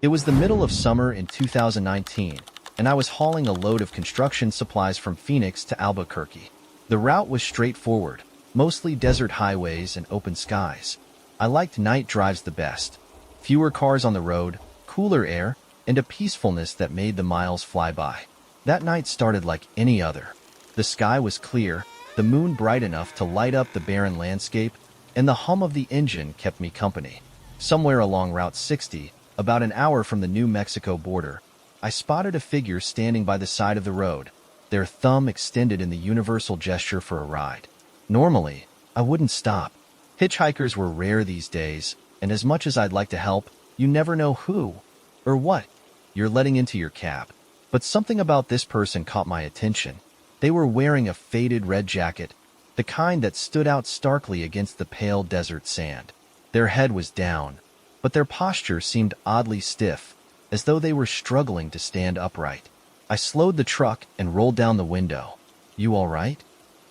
It was the middle of summer in 2019, and I was hauling a load of construction supplies from Phoenix to Albuquerque. The route was straightforward, mostly desert highways and open skies. I liked night drives the best. Fewer cars on the road, cooler air, and a peacefulness that made the miles fly by. That night started like any other. The sky was clear, the moon bright enough to light up the barren landscape, and the hum of the engine kept me company. Somewhere along Route 60, about an hour from the New Mexico border, I spotted a figure standing by the side of the road, their thumb extended in the universal gesture for a ride. Normally, I wouldn't stop. Hitchhikers were rare these days, and as much as I'd like to help, you never know who or what you're letting into your cab. But something about this person caught my attention. They were wearing a faded red jacket, the kind that stood out starkly against the pale desert sand. Their head was down, but their posture seemed oddly stiff, as though they were struggling to stand upright. I slowed the truck and rolled down the window. "You all right?"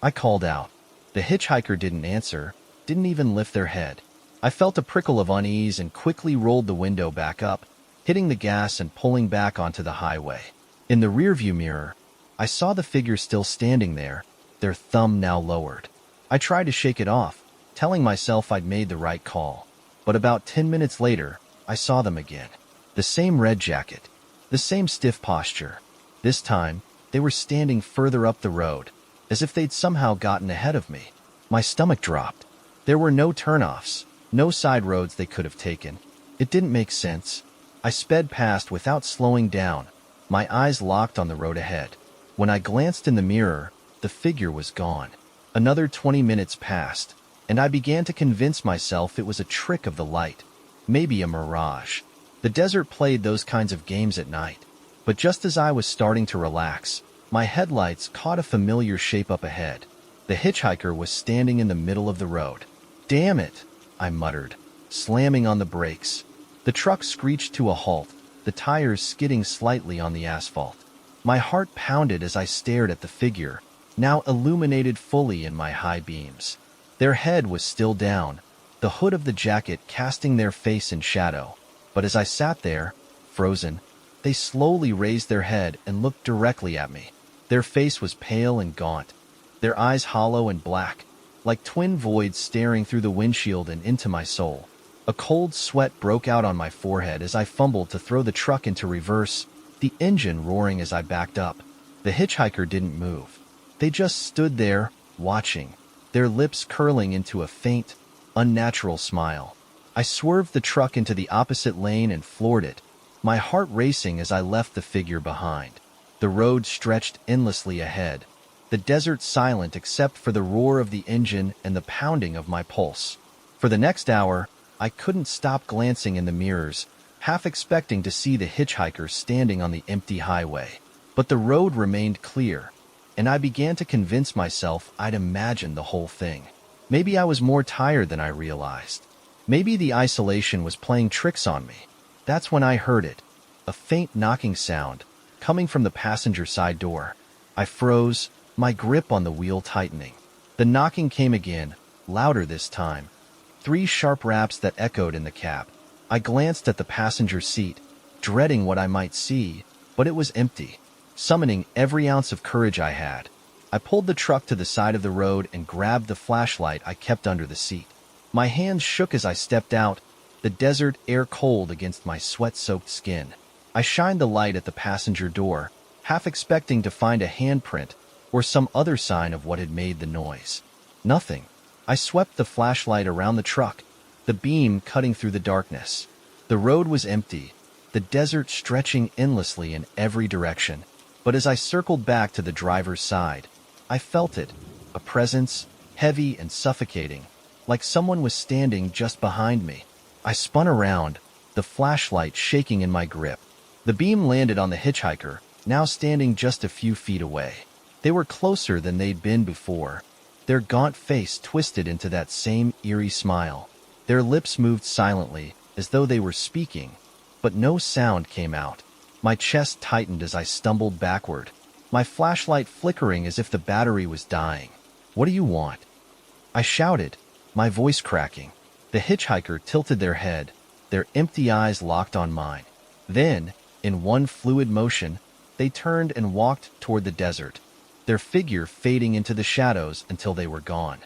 I called out. The hitchhiker didn't answer, didn't even lift their head. I felt a prickle of unease and quickly rolled the window back up, hitting the gas and pulling back onto the highway. In the rearview mirror, I saw the figure still standing there, their thumb now lowered. I tried to shake it off, telling myself I'd made the right call. But about 10 minutes later, I saw them again. The same red jacket, the same stiff posture. This time, they were standing further up the road, as if they'd somehow gotten ahead of me. My stomach dropped. There were no turnoffs, no side roads they could have taken. It didn't make sense. I sped past without slowing down, my eyes locked on the road ahead. When I glanced in the mirror, the figure was gone. Another 20 minutes passed, and I began to convince myself it was a trick of the light, maybe a mirage. The desert played those kinds of games at night. But just as I was starting to relax, my headlights caught a familiar shape up ahead. The hitchhiker was standing in the middle of the road. "Damn it," I muttered, slamming on the brakes. The truck screeched to a halt, the tires skidding slightly on the asphalt. My heart pounded as I stared at the figure, now illuminated fully in my high beams. Their head was still down, the hood of the jacket casting their face in shadow. But as I sat there, frozen, they slowly raised their head and looked directly at me. Their face was pale and gaunt, their eyes hollow and black, like twin voids staring through the windshield and into my soul. A cold sweat broke out on my forehead as I fumbled to throw the truck into reverse, the engine roaring as I backed up. The hitchhiker didn't move. They just stood there, watching, their lips curling into a faint, unnatural smile. I swerved the truck into the opposite lane and floored it, my heart racing as I left the figure behind. The road stretched endlessly ahead, the desert silent except for the roar of the engine and the pounding of my pulse. For the next hour, I couldn't stop glancing in the mirrors, half expecting to see the hitchhiker standing on the empty highway. But the road remained clear, and I began to convince myself I'd imagined the whole thing. Maybe I was more tired than I realized. Maybe the isolation was playing tricks on me. That's when I heard it, a faint knocking sound, coming from the passenger side door. I froze, my grip on the wheel tightening. The knocking came again, louder this time. 3 sharp raps that echoed in the cab. I glanced at the passenger seat, dreading what I might see, but it was empty. Summoning every ounce of courage I had, I pulled the truck to the side of the road and grabbed the flashlight I kept under the seat. My hands shook as I stepped out, the desert air cold against my sweat-soaked skin. I shined the light at the passenger door, half expecting to find a handprint or some other sign of what had made the noise. Nothing. I swept the flashlight around the truck, the beam cutting through the darkness. The road was empty, the desert stretching endlessly in every direction. But as I circled back to the driver's side, I felt it, a presence, heavy and suffocating, like someone was standing just behind me. I spun around, the flashlight shaking in my grip. The beam landed on the hitchhiker, now standing just a few feet away. They were closer than they'd been before, their gaunt face twisted into that same eerie smile. Their lips moved silently, as though they were speaking, but no sound came out. My chest tightened as I stumbled backward, my flashlight flickering as if the battery was dying. "What do you want?" I shouted, my voice cracking. The hitchhiker tilted their head, their empty eyes locked on mine. Then, in one fluid motion, they turned and walked toward the desert, their figure fading into the shadows until they were gone.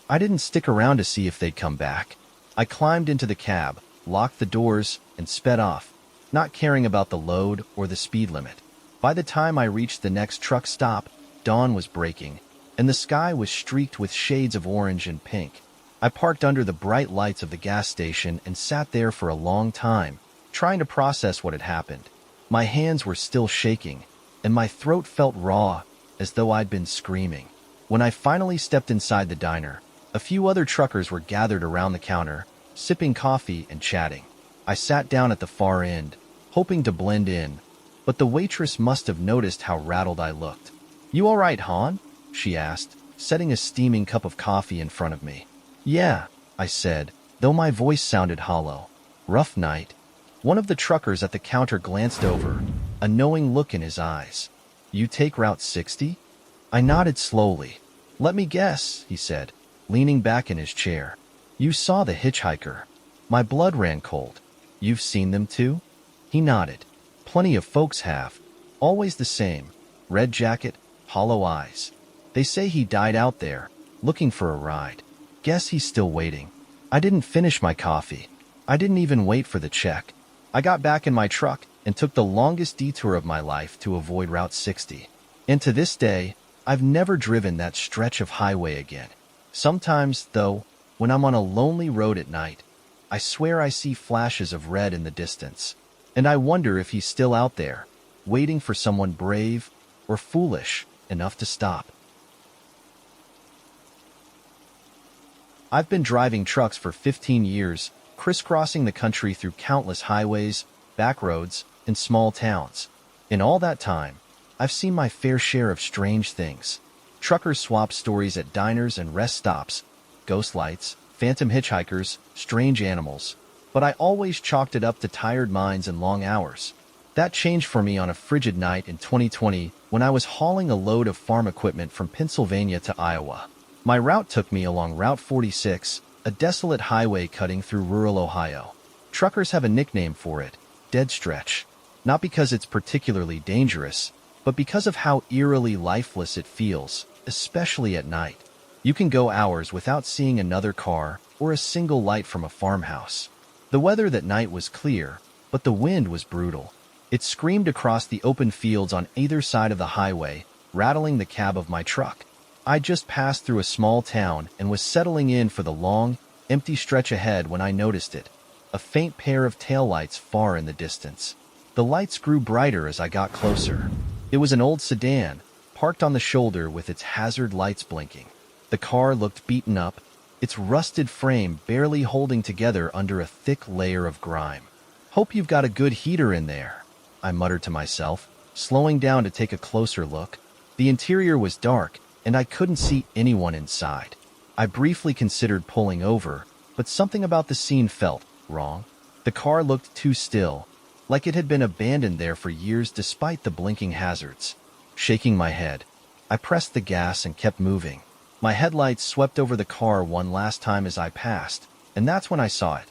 I didn't stick around to see if they'd come back. I climbed into the cab, locked the doors, and sped off, not caring about the load or the speed limit. By the time I reached the next truck stop, dawn was breaking, and the sky was streaked with shades of orange and pink. I parked under the bright lights of the gas station and sat there for a long time, trying to process what had happened. My hands were still shaking, and my throat felt raw, as though I'd been screaming. When I finally stepped inside the diner, a few other truckers were gathered around the counter, sipping coffee and chatting. I sat down at the far end, hoping to blend in, but the waitress must have noticed how rattled I looked. "You all right, Han?" she asked, setting a steaming cup of coffee in front of me. "Yeah," I said, though my voice sounded hollow. "Rough night." One of the truckers at the counter glanced over, a knowing look in his eyes. "You take Route 60? I nodded slowly. "Let me guess," he said, leaning back in his chair. "You saw the hitchhiker." My blood ran cold. "You've seen them too?" He nodded. "Plenty of folks have. Always the same. Red jacket, hollow eyes. They say he died out there, looking for a ride. Guess he's still waiting." I didn't finish my coffee. I didn't even wait for the check. I got back in my truck and took the longest detour of my life to avoid Route 60. And to this day, I've never driven that stretch of highway again. Sometimes, though, when I'm on a lonely road at night, I swear I see flashes of red in the distance, and I wonder if he's still out there, waiting for someone brave or foolish enough to stop. I've been driving trucks for 15 years, crisscrossing the country through countless highways, back roads, and small towns. In all that time, I've seen my fair share of strange things. Truckers swap stories at diners and rest stops, ghost lights, phantom hitchhikers, strange animals. But I always chalked it up to tired minds and long hours. That changed for me on a frigid night in 2020 when I was hauling a load of farm equipment from Pennsylvania to Iowa. My route took me along Route 46, a desolate highway cutting through rural Ohio. Truckers have a nickname for it, Dead Stretch, not because it's particularly dangerous, but because of how eerily lifeless it feels, especially at night. You can go hours without seeing another car or a single light from a farmhouse. The weather that night was clear, but the wind was brutal. It screamed across the open fields on either side of the highway, rattling the cab of my truck. I just passed through a small town and was settling in for the long, empty stretch ahead when I noticed it, a faint pair of taillights far in the distance. The lights grew brighter as I got closer. It was an old sedan, parked on the shoulder with its hazard lights blinking. The car looked beaten up, its rusted frame barely holding together under a thick layer of grime. "Hope you've got a good heater in there," I muttered to myself, slowing down to take a closer look. The interior was dark, and I couldn't see anyone inside. I briefly considered pulling over, but something about the scene felt wrong. The car looked too still, like it had been abandoned there for years despite the blinking hazards. Shaking my head, I pressed the gas and kept moving. My headlights swept over the car one last time as I passed, and that's when I saw it.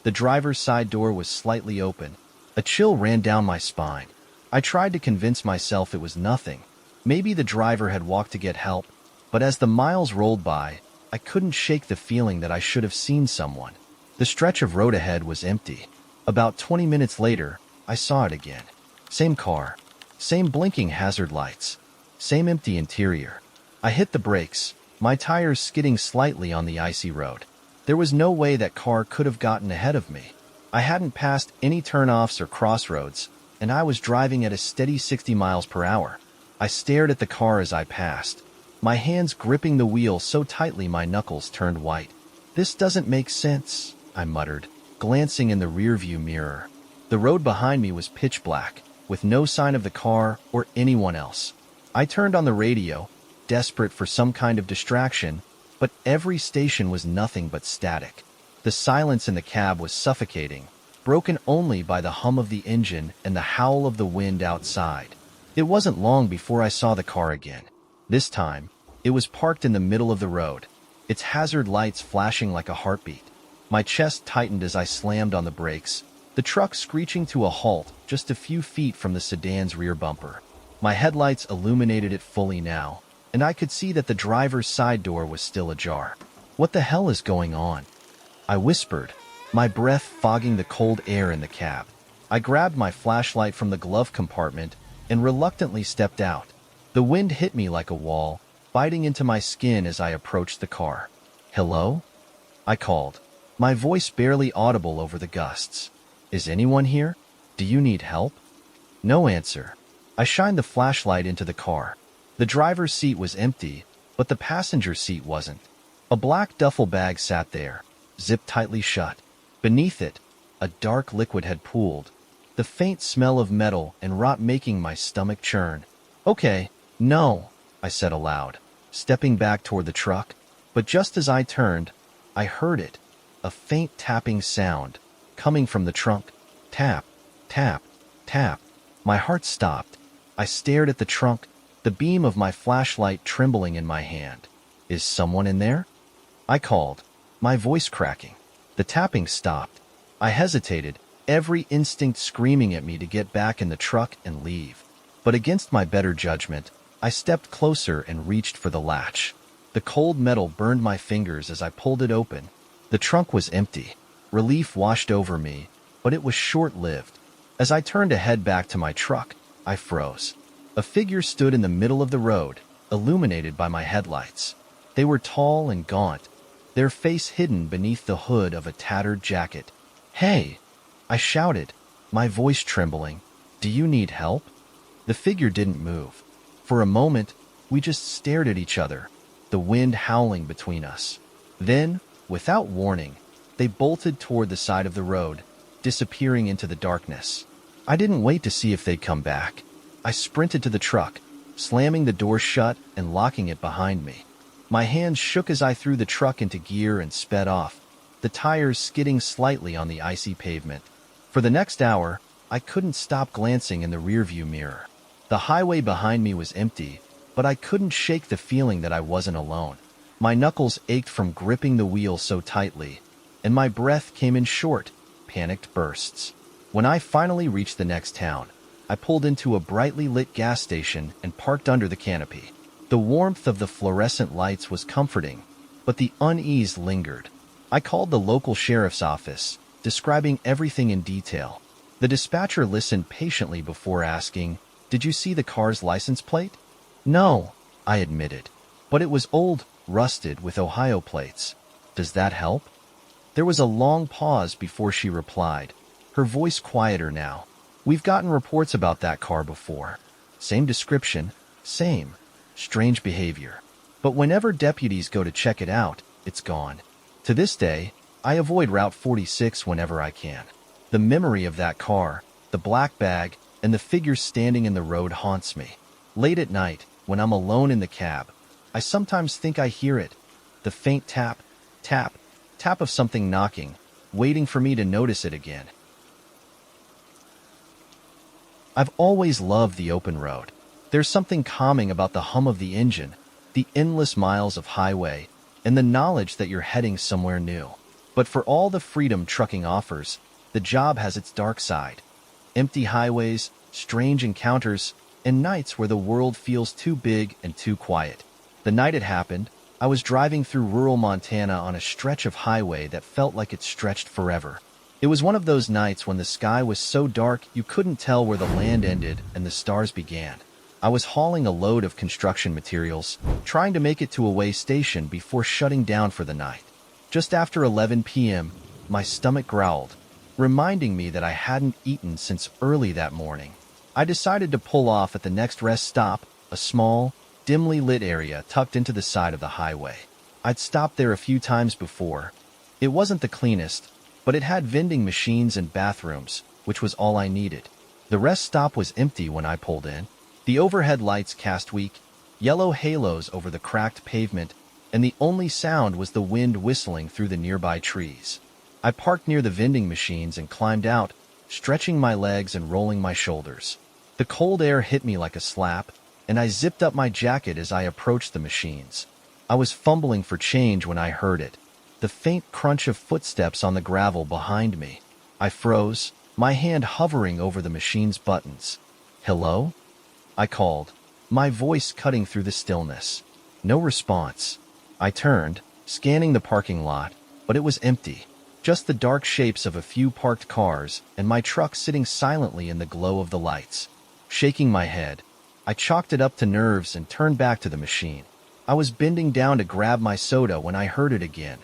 The driver's side door was slightly open. A chill ran down my spine. I tried to convince myself it was nothing. Maybe the driver had walked to get help, but as the miles rolled by, I couldn't shake the feeling that I should have seen someone. The stretch of road ahead was empty. About 20 minutes later, I saw it again. Same car, same blinking hazard lights, same empty interior. I hit the brakes, my tires skidding slightly on the icy road. There was no way that car could have gotten ahead of me. I hadn't passed any turnoffs or crossroads, and I was driving at a steady 60 miles per hour. I stared at the car as I passed, my hands gripping the wheel so tightly my knuckles turned white. "This doesn't make sense," I muttered, glancing in the rearview mirror. The road behind me was pitch black, with no sign of the car or anyone else. I turned on the radio, desperate for some kind of distraction, but every station was nothing but static. The silence in the cab was suffocating, broken only by the hum of the engine and the howl of the wind outside. It wasn't long before I saw the car again. This time, it was parked in the middle of the road, its hazard lights flashing like a heartbeat. My chest tightened as I slammed on the brakes, the truck screeching to a halt just a few feet from the sedan's rear bumper. My headlights illuminated it fully now, and I could see that the driver's side door was still ajar. "What the hell is going on?" I whispered, my breath fogging the cold air in the cab. I grabbed my flashlight from the glove compartment and reluctantly stepped out. The wind hit me like a wall, biting into my skin as I approached the car. "Hello?" I called, my voice barely audible over the gusts. "Is anyone here? Do you need help?" No answer. I shined the flashlight into the car. The driver's seat was empty, but the passenger seat wasn't. A black duffel bag sat there, zipped tightly shut. Beneath it, a dark liquid had pooled, the faint smell of metal and rot making my stomach churn. "Okay, no," I said aloud, stepping back toward the truck. But just as I turned, I heard it, a faint tapping sound, coming from the trunk. Tap, tap, tap. My heart stopped. I stared at the trunk, the beam of my flashlight trembling in my hand. "Is someone in there?" I called, my voice cracking. The tapping stopped. I hesitated, every instinct screaming at me to get back in the truck and leave. But against my better judgment, I stepped closer and reached for the latch. The cold metal burned my fingers as I pulled it open. The trunk was empty. Relief washed over me, but it was short-lived. As I turned to head back to my truck, I froze. A figure stood in the middle of the road, illuminated by my headlights. They were tall and gaunt, their face hidden beneath the hood of a tattered jacket. "Hey!" I shouted, my voice trembling. "Do you need help?" The figure didn't move. For a moment, we just stared at each other, the wind howling between us. Then, without warning, they bolted toward the side of the road, disappearing into the darkness. I didn't wait to see if they'd come back. I sprinted to the truck, slamming the door shut and locking it behind me. My hands shook as I threw the truck into gear and sped off, the tires skidding slightly on the icy pavement. For the next hour, I couldn't stop glancing in the rearview mirror. The highway behind me was empty, but I couldn't shake the feeling that I wasn't alone. My knuckles ached from gripping the wheel so tightly, and my breath came in short, panicked bursts. When I finally reached the next town, I pulled into a brightly lit gas station and parked under the canopy. The warmth of the fluorescent lights was comforting, but the unease lingered. I called the local sheriff's office, describing everything in detail. The dispatcher listened patiently before asking, "Did you see the car's license plate?" "No," I admitted, "but it was old, rusted with Ohio plates. Does that help?" There was a long pause before she replied, her voice quieter now. "We've gotten reports about that car before. Same description, same strange behavior. But whenever deputies go to check it out, it's gone." To this day, I avoid Route 46 whenever I can. The memory of that car, the black bag, and the figure standing in the road haunts me. Late at night, when I'm alone in the cab, I sometimes think I hear it, the faint tap, tap, tap of something knocking, waiting for me to notice it again. I've always loved the open road. There's something calming about the hum of the engine, the endless miles of highway, and the knowledge that you're heading somewhere new. But for all the freedom trucking offers, the job has its dark side. Empty highways, strange encounters, and nights where the world feels too big and too quiet. The night it happened, I was driving through rural Montana on a stretch of highway that felt like it stretched forever. It was one of those nights when the sky was so dark you couldn't tell where the land ended and the stars began. I was hauling a load of construction materials, trying to make it to a way station before shutting down for the night. Just after 11 p.m., my stomach growled, reminding me that I hadn't eaten since early that morning. I decided to pull off at the next rest stop, a small, dimly lit area tucked into the side of the highway. I'd stopped there a few times before. It wasn't the cleanest, but it had vending machines and bathrooms, which was all I needed. The rest stop was empty when I pulled in. The overhead lights cast weak, yellow halos over the cracked pavement, and the only sound was the wind whistling through the nearby trees. I parked near the vending machines and climbed out, stretching my legs and rolling my shoulders. The cold air hit me like a slap, and I zipped up my jacket as I approached the machines. I was fumbling for change when I heard it, the faint crunch of footsteps on the gravel behind me. I froze, my hand hovering over the machine's buttons. "Hello?" I called, my voice cutting through the stillness. No response. I turned, scanning the parking lot, but it was empty. Just the dark shapes of a few parked cars and my truck sitting silently in the glow of the lights. Shaking my head, I chalked it up to nerves and turned back to the machine. I was bending down to grab my soda when I heard it again.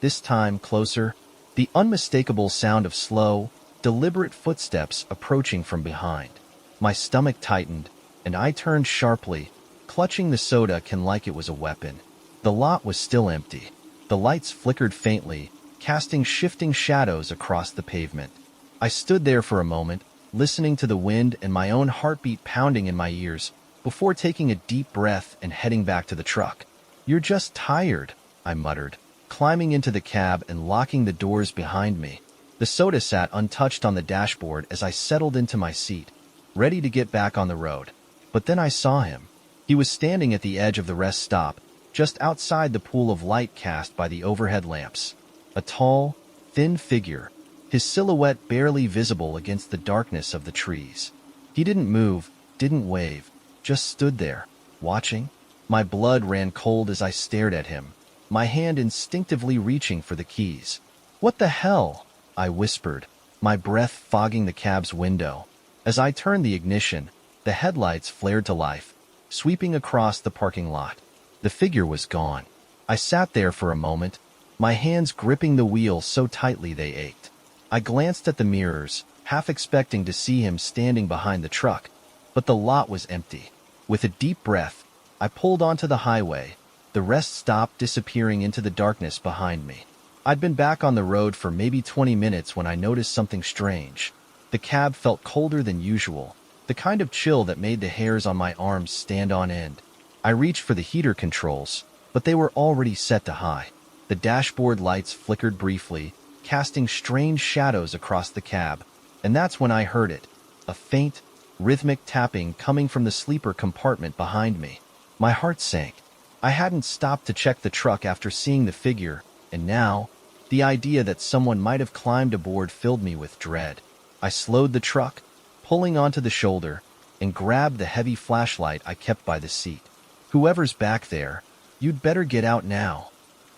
This time closer, the unmistakable sound of slow, deliberate footsteps approaching from behind. My stomach tightened, and I turned sharply, clutching the soda can like it was a weapon. The lot was still empty. The lights flickered faintly, casting shifting shadows across the pavement. I stood there for a moment, listening to the wind and my own heartbeat pounding in my ears, before taking a deep breath and heading back to the truck. "You're just tired," I muttered, climbing into the cab and locking the doors behind me. The soda sat untouched on the dashboard as I settled into my seat, ready to get back on the road. But then I saw him. He was standing at the edge of the rest stop, just outside the pool of light cast by the overhead lamps. A tall, thin figure, his silhouette barely visible against the darkness of the trees. He didn't move, didn't wave, just stood there, watching. My blood ran cold as I stared at him, my hand instinctively reaching for the keys. "What the hell?" I whispered, my breath fogging the cab's window. As I turned the ignition, the headlights flared to life, sweeping across the parking lot. The figure was gone. I sat there for a moment, my hands gripping the wheel so tightly they ached. I glanced at the mirrors, half expecting to see him standing behind the truck, but the lot was empty. With a deep breath, I pulled onto the highway, the rest stop disappearing into the darkness behind me. I'd been back on the road for maybe 20 minutes when I noticed something strange. The cab felt colder than usual, the kind of chill that made the hairs on my arms stand on end. I reached for the heater controls, but they were already set to high. The dashboard lights flickered briefly, casting strange shadows across the cab, and that's when I heard it, a faint, rhythmic tapping coming from the sleeper compartment behind me. My heart sank. I hadn't stopped to check the truck after seeing the figure, and now, the idea that someone might have climbed aboard filled me with dread. I slowed the truck, pulling onto the shoulder, and grabbed the heavy flashlight I kept by the seat. "Whoever's back there, you'd better get out now,"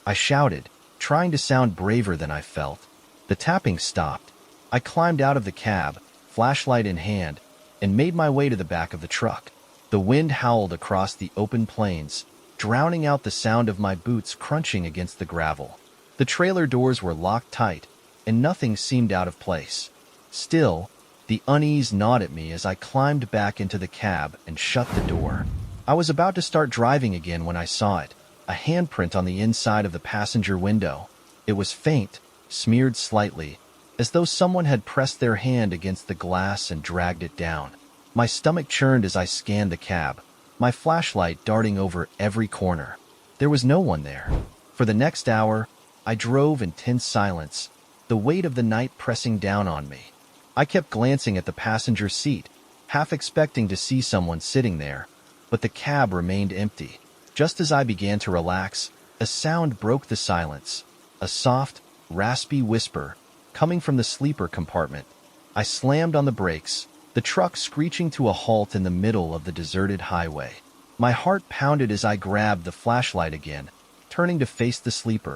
I shouted, trying to sound braver than I felt. The tapping stopped. I climbed out of the cab, flashlight in hand, and made my way to the back of the truck. The wind howled across the open plains, drowning out the sound of my boots crunching against the gravel. The trailer doors were locked tight, and nothing seemed out of place. Still, the unease gnawed at me as I climbed back into the cab and shut the door. I was about to start driving again when I saw it, a handprint on the inside of the passenger window. It was faint, smeared slightly, as though someone had pressed their hand against the glass and dragged it down. My stomach churned as I scanned the cab, my flashlight darting over every corner. There was no one there. For the next hour, I drove in tense silence, the weight of the night pressing down on me. I kept glancing at the passenger seat, half expecting to see someone sitting there, but the cab remained empty. Just as I began to relax, a sound broke the silence, a soft, raspy whisper, coming from the sleeper compartment. I slammed on the brakes, the truck screeching to a halt in the middle of the deserted highway. My heart pounded as I grabbed the flashlight again, turning to face the sleeper.